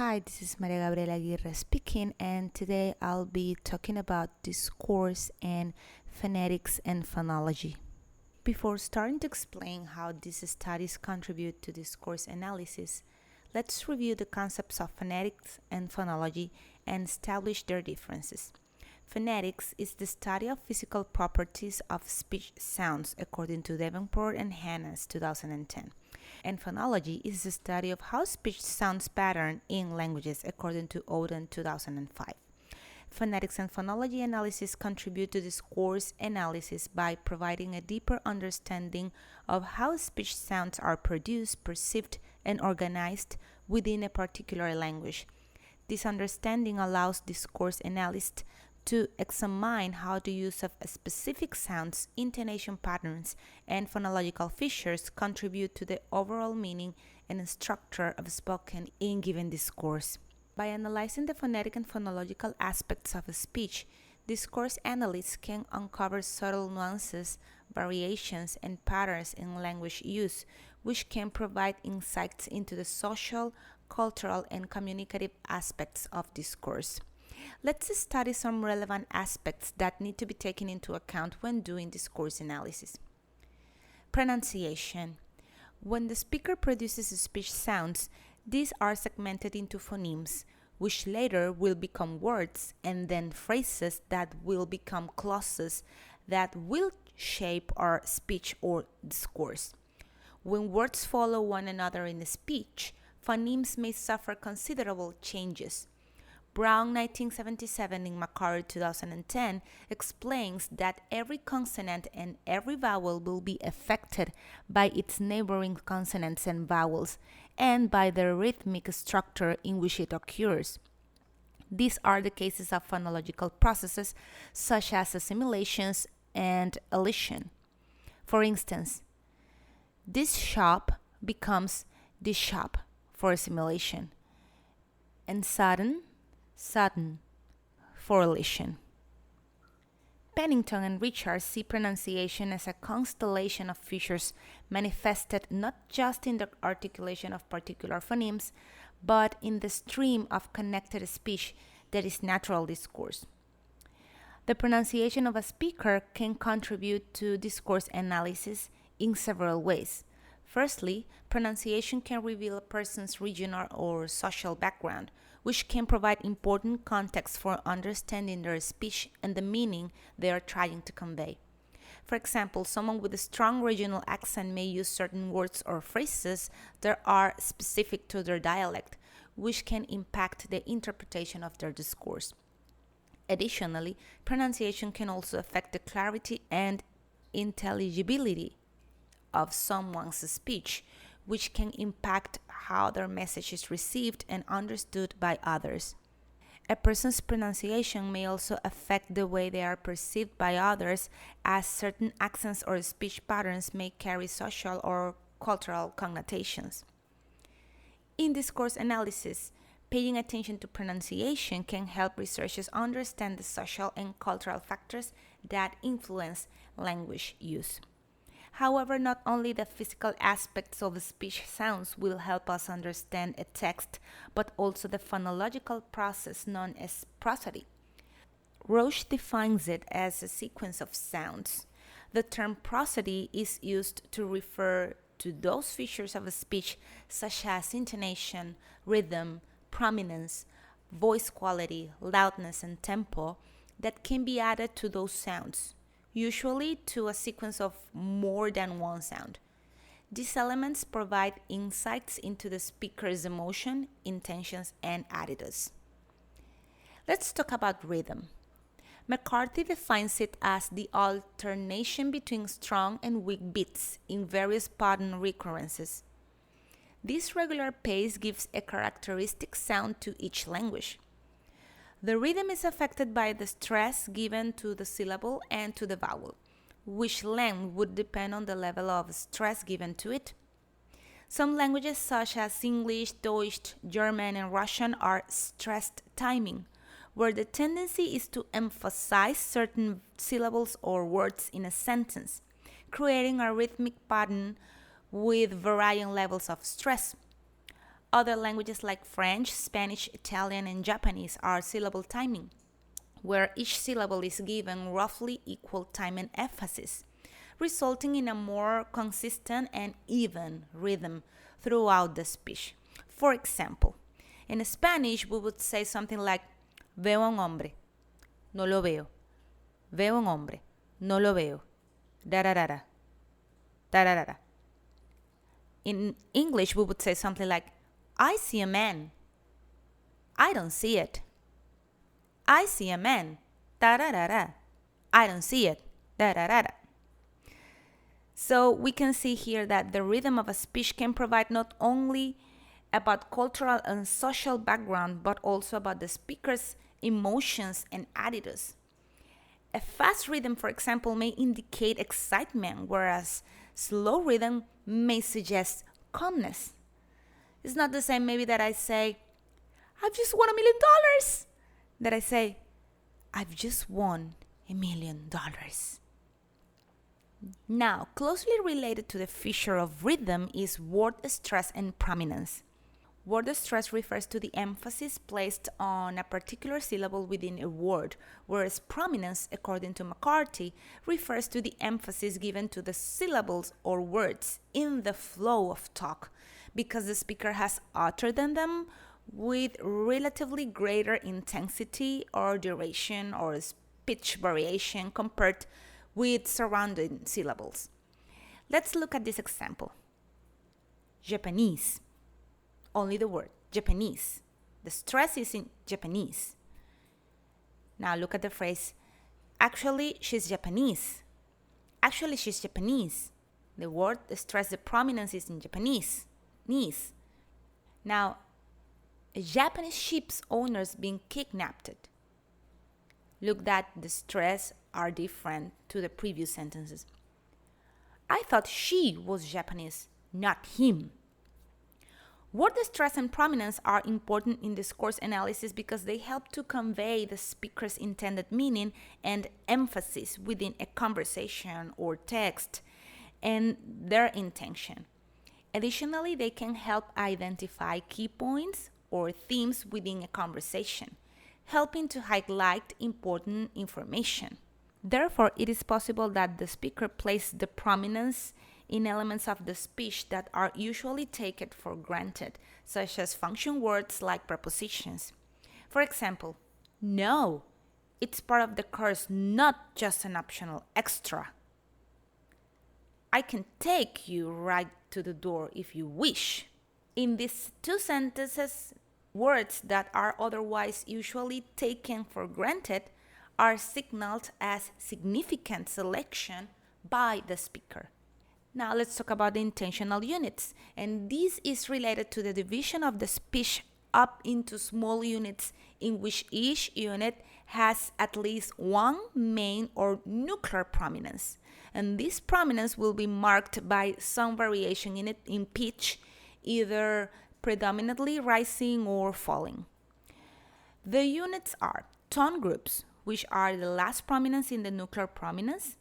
Hi, this is Maria Gabriela Aguirre speaking, and today I'll be talking about discourse and phonetics and phonology. Before starting to explain how these studies contribute to discourse analysis, let's review the concepts of phonetics and phonology and establish their differences. Phonetics is the study of physical properties of speech sounds according to Davenport and Hannes 2010. And phonology is the study of how speech sounds pattern in languages according to Oden 2005. Phonetics and phonology analysis contribute to discourse analysis by providing a deeper understanding of how speech sounds are produced, perceived, and organized within a particular language. This understanding allows discourse analysts to examine how the use of specific sounds, intonation patterns, and phonological features contribute to the overall meaning and structure of spoken in given discourse. By analyzing the phonetic and phonological aspects of a speech, discourse analysts can uncover subtle nuances, variations, and patterns in language use, which can provide insights into the social, cultural, and communicative aspects of discourse. Let's study some relevant aspects that need to be taken into account when doing discourse analysis. Pronunciation. When the speaker produces speech sounds, these are segmented into phonemes, which later will become words, and then phrases that will become clauses that will shape our speech or discourse. When words follow one another in a speech, phonemes may suffer considerable changes. Brown 1977 in McCarty 2010 explains that every consonant and every vowel will be affected by its neighboring consonants and vowels and by the rhythmic structure in which it occurs. These are the cases of phonological processes such as assimilations and elision. For instance, this shop becomes this shop for assimilation, and sudden for elision. Pennington and Richards see pronunciation as a constellation of features manifested not just in the articulation of particular phonemes, but in the stream of connected speech that is natural discourse. The pronunciation of a speaker can contribute to discourse analysis in several ways. Firstly, pronunciation can reveal a person's regional or social background, which can provide important context for understanding their speech and the meaning they are trying to convey. For example, someone with a strong regional accent may use certain words or phrases that are specific to their dialect, which can impact the interpretation of their discourse. Additionally, pronunciation can also affect the clarity and intelligibility of someone's speech, which can impact how their message is received and understood by others. A person's pronunciation may also affect the way they are perceived by others, as certain accents or speech patterns may carry social or cultural connotations. In discourse analysis, paying attention to pronunciation can help researchers understand the social and cultural factors that influence language use. However, not only the physical aspects of speech sounds will help us understand a text, but also the phonological process known as prosody. Roche defines it as a sequence of sounds. The term prosody is used to refer to those features of a speech such as intonation, rhythm, prominence, voice quality, loudness, and tempo that can be added to those sounds, usually to a sequence of more than one sound. These elements provide insights into the speaker's emotion, intentions, and attitudes. Let's talk about rhythm. McCarthy defines it as the alternation between strong and weak beats in various pattern recurrences. This regular pace gives a characteristic sound to each language. The rhythm is affected by the stress given to the syllable and to the vowel, which length would depend on the level of stress given to it. Some languages such as English, Deutsch, German, and Russian are stressed timing, where the tendency is to emphasize certain syllables or words in a sentence, creating a rhythmic pattern with varying levels of stress. Other languages like French, Spanish, Italian, and Japanese are syllable timing, where each syllable is given roughly equal time and emphasis, resulting in a more consistent and even rhythm throughout the speech. For example, in Spanish, we would say something like, veo un hombre, no lo veo. Veo un hombre, no lo veo. Da-da-da-da. Da-da-da-da. In English, we would say something like, I see a man. I don't see it. I see a man. Da-da-da-da. I don't see it. Da-da-da-da. So we can see here that the rhythm of a speech can provide not only about cultural and social background, but also about the speaker's emotions and attitudes. A fast rhythm, for example, may indicate excitement, whereas slow rhythm may suggest calmness. It's not the same maybe that I say, I've just won $1 million, that I say, I've just won $1 million. Now, closely related to the feature of rhythm is word stress and prominence. Word stress refers to the emphasis placed on a particular syllable within a word, whereas prominence, according to McCarthy, refers to the emphasis given to the syllables or words in the flow of talk, because the speaker has uttered them with relatively greater intensity or duration or pitch variation compared with surrounding syllables. Let's look at this example. Japanese. Only the word, Japanese. The stress is in Japanese. Now look at the phrase, actually she's Japanese. Actually she's Japanese. The word, the stress, the prominence is in Japanese. Now, a Japanese ship's owner's being kidnapped. Look that the stress are different to the previous sentences. I thought she was Japanese, not him. Word stress and prominence are important in discourse analysis because they help to convey the speaker's intended meaning and emphasis within a conversation or text and their intention. Additionally, they can help identify key points or themes within a conversation, helping to highlight important information. Therefore, it is possible that the speaker places the prominence in elements of the speech that are usually taken for granted, such as function words like prepositions. For example, no, it's part of the course, not just an optional extra. I can take you right to the door if you wish. In these two sentences, words that are otherwise usually taken for granted are signaled as significant selection by the speaker. Now let's talk about the intentional units, and this is related to the division of the speech up into small units in which each unit has at least one main or nuclear prominence, and this prominence will be marked by some variation in it in pitch, either predominantly rising or falling. The units are tone groups, which are the last prominence in the nuclear prominence,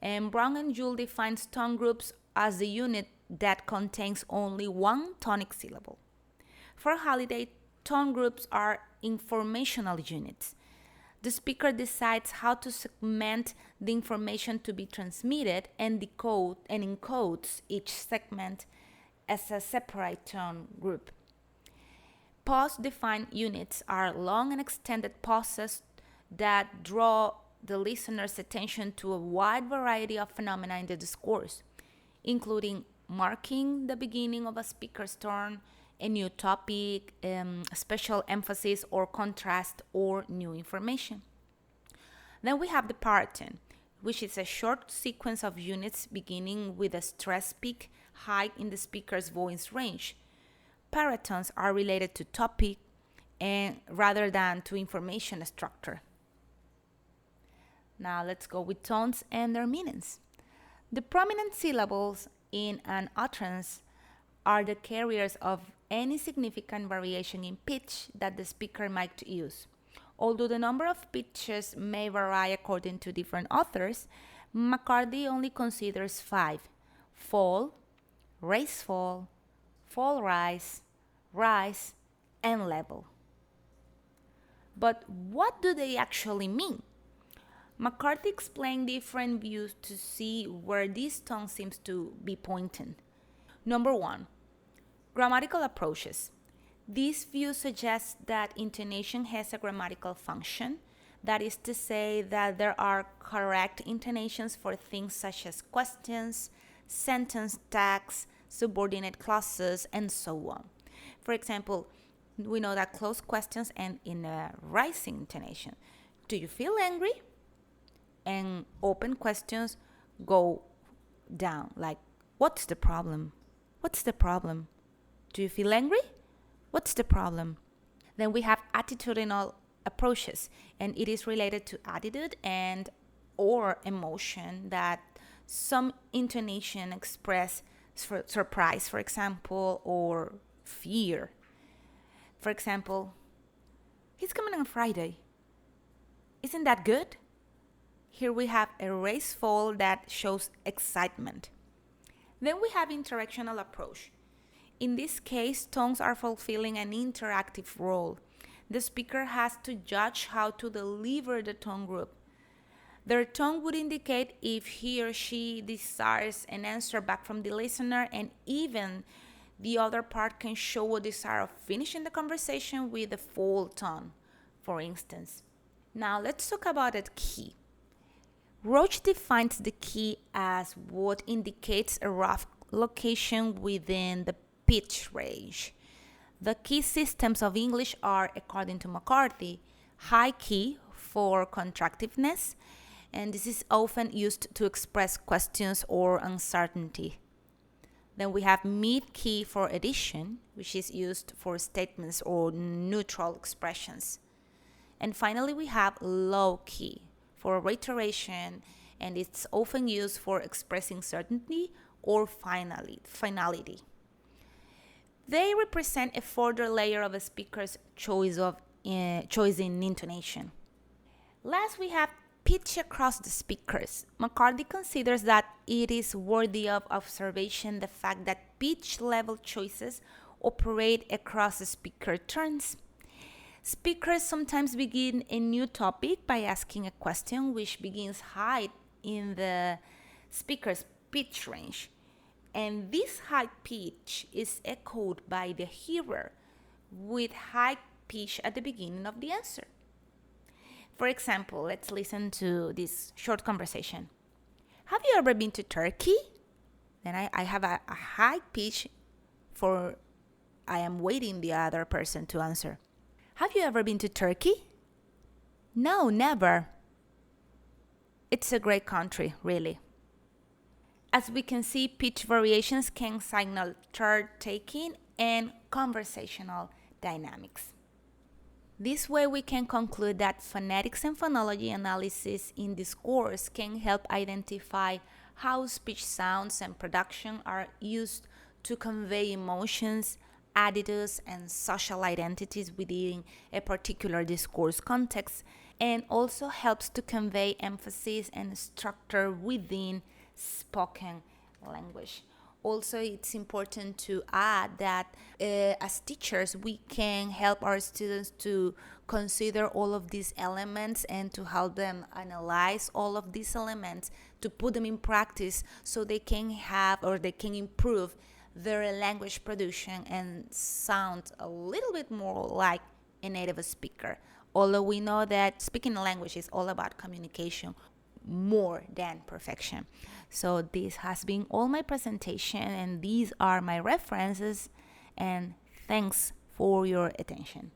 and Brown and Joule defines tone groups as the unit that contains only one tonic syllable. For Halliday, tone groups are informational units. The speaker decides how to segment the information to be transmitted and encodes each segment as a separate tone group. Pause-defined units are long and extended pauses that draw the listener's attention to a wide variety of phenomena in the discourse, including marking the beginning of a speaker's turn, a new topic, special emphasis or contrast, or new information. Then we have the paratone, which is a short sequence of units beginning with a stress peak high in the speaker's voice range. Paratones are related to topic and rather than to information structure. Now let's go with tones and their meanings. The prominent syllables in an utterance are the carriers of any significant variation in pitch that the speaker might use. Although the number of pitches may vary according to different authors, McCarthy only considers 5: fall, raise fall, fall rise, rise, and level. But what do they actually mean? McCarthy explained different views to see where this tone seems to be pointing. Number one, grammatical approaches. This view suggests that intonation has a grammatical function. That is to say, that there are correct intonations for things such as questions, sentence tags, subordinate clauses, and so on. For example, we know that closed questions end in a rising intonation. Do you feel angry? And open questions go down, like, what's the problem? What's the problem? Do you feel angry? What's the problem? Then we have attitudinal approaches, and it is related to attitude and or emotion that some intonation express surprise, for example, or fear. For example, he's coming on Friday. Isn't that good? Here we have a raised fall that shows excitement. Then we have interactional approach. In this case, tones are fulfilling an interactive role. The speaker has to judge how to deliver the tone group. Their tone would indicate if he or she desires an answer back from the listener, and even the other part can show a desire of finishing the conversation with a full tone, for instance. Now let's talk about a key. Roach defines the key as what indicates a rough location within the pitch range. The key systems of English are, according to McCarthy, high key for contractiveness, and this is often used to express questions or uncertainty. Then we have mid key for addition, which is used for statements or neutral expressions. And finally, we have low key for reiteration, and it's often used for expressing certainty or finality. They represent a further layer of a speaker's choice in intonation. Last, we have pitch across the speakers. McCarthy considers that it is worthy of observation the fact that pitch level choices operate across the speaker turns. Speakers sometimes begin a new topic by asking a question which begins high in the speaker's pitch range. And this high pitch is echoed by the hearer with high pitch at the beginning of the answer. For example, let's listen to this short conversation. Have you ever been to Turkey? Then I have a high pitch for I am waiting the other person to answer. Have you ever been to Turkey? No, never. It's a great country, really. As we can see, pitch variations can signal turn-taking and conversational dynamics. This way we can conclude that phonetics and phonology analysis in discourse can help identify how speech sounds and production are used to convey emotions, attitudes, and social identities within a particular discourse context, and also helps to convey emphasis and structure within spoken language. Also, it's important to add that as teachers, we can help our students to consider all of these elements and to help them analyze all of these elements, to put them in practice so they can have or they can improve their language production and sound a little bit more like a native speaker. Although we know that speaking a language is all about communication more than perfection. So this has been all my presentation, and these are my references, and thanks for your attention.